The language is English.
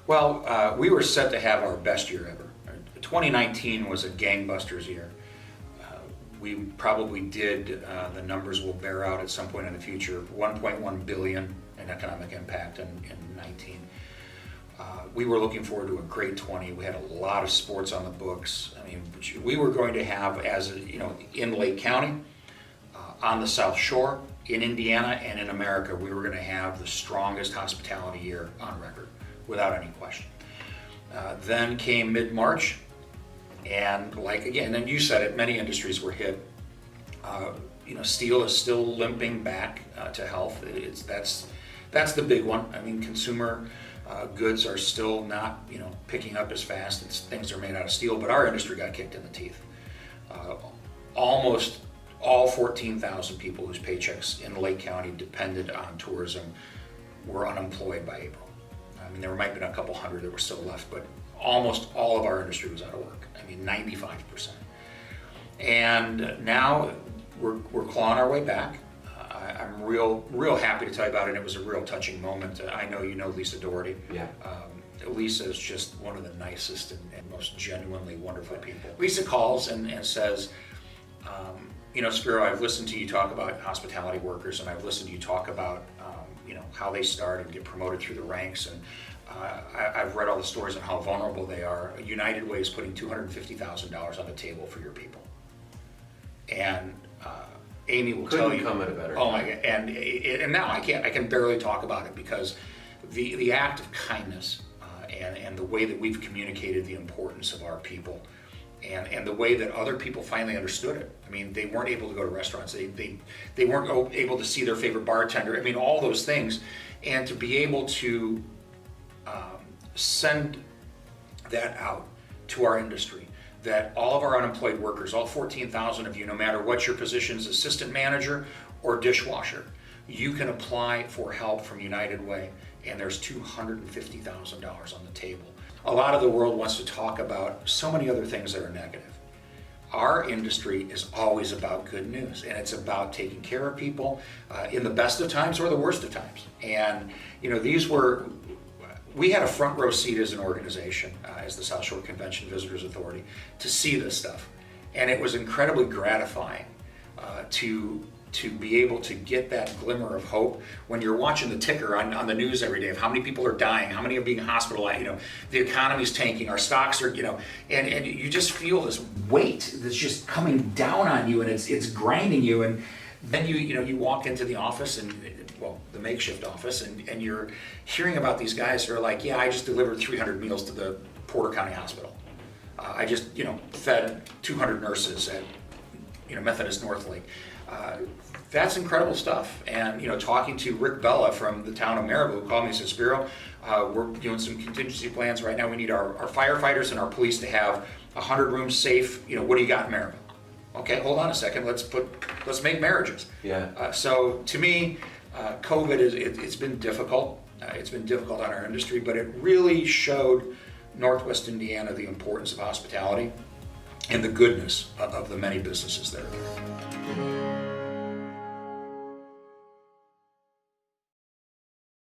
Well, we were set to have our best year ever. 2019 was a gangbusters year. We probably did, the numbers will bear out at some point in the future, 1.1 billion in economic impact in 19. We were looking forward to a great 20. We had a lot of sports on the books. I mean, we were going to have, in Lake County, on the South Shore, in Indiana, and in America, we were going to have the strongest hospitality year on record, without any question. Then came mid-March, and and you said it, many industries were hit. Steel is still limping back to health. That's the big one. I mean, consumer goods are still not, picking up as fast. Things are made out of steel, but our industry got kicked in the teeth. Almost all 14,000 people whose paychecks in Lake County depended on tourism were unemployed by April. I mean, there might have been a couple hundred that were still left, but almost all of our industry was out of work. I mean, 95%. And now we're clawing our way back. I'm real happy to tell you about it. It was a real touching moment. I know you know Lisa Doherty. Yeah. Lisa is just one of the nicest and most genuinely wonderful people. Lisa calls and says, Spero, I've listened to you talk about hospitality workers, and I've listened to you talk about how they start and get promoted through the ranks, and I've read all the stories on how vulnerable they are. United Way is putting $250,000 on the table for your people. And Amy will tell you. Couldn't come at a better time. Oh my God! And now I can barely talk about it because the act of kindness and the way that we've communicated the importance of our people. And the way that other people finally understood it. I mean, they weren't able to go to restaurants. They weren't able to see their favorite bartender. I mean, all those things. And to be able to send that out to our industry, that all of our unemployed workers, all 14,000 of you, no matter what your position is, assistant manager or dishwasher, you can apply for help from United Way, and there's $250,000 on the table. A lot of the world wants to talk about so many other things that are negative. Our industry is always about good news, and it's about taking care of people in the best of times or the worst of times. And we had a front row seat as an organization, as the South Shore Convention Visitors Authority, to see this stuff. And it was incredibly gratifying to be able to get that glimmer of hope when you're watching the ticker on the news every day of how many people are dying, how many are being hospitalized, the economy's tanking, our stocks are, and you just feel this weight that's just coming down on you, and it's grinding you. And then you walk into the office the makeshift office, and you're hearing about these guys who are like, yeah, I just delivered 300 meals to the Porter County Hospital. I just, fed 200 nurses at, Methodist North Lake. That's incredible stuff. And, talking to Rick Bella from the town of Maryville, who called me and said, Spiro, we're doing some contingency plans right now. We need our firefighters and our police to have 100 rooms safe. What do you got in Maryville? Okay, hold on a second. Let's make marriages. Yeah. So to me, COVID it's been difficult. It's been difficult on our industry, but it really showed Northwest Indiana the importance of hospitality and the goodness of the many businesses that are there.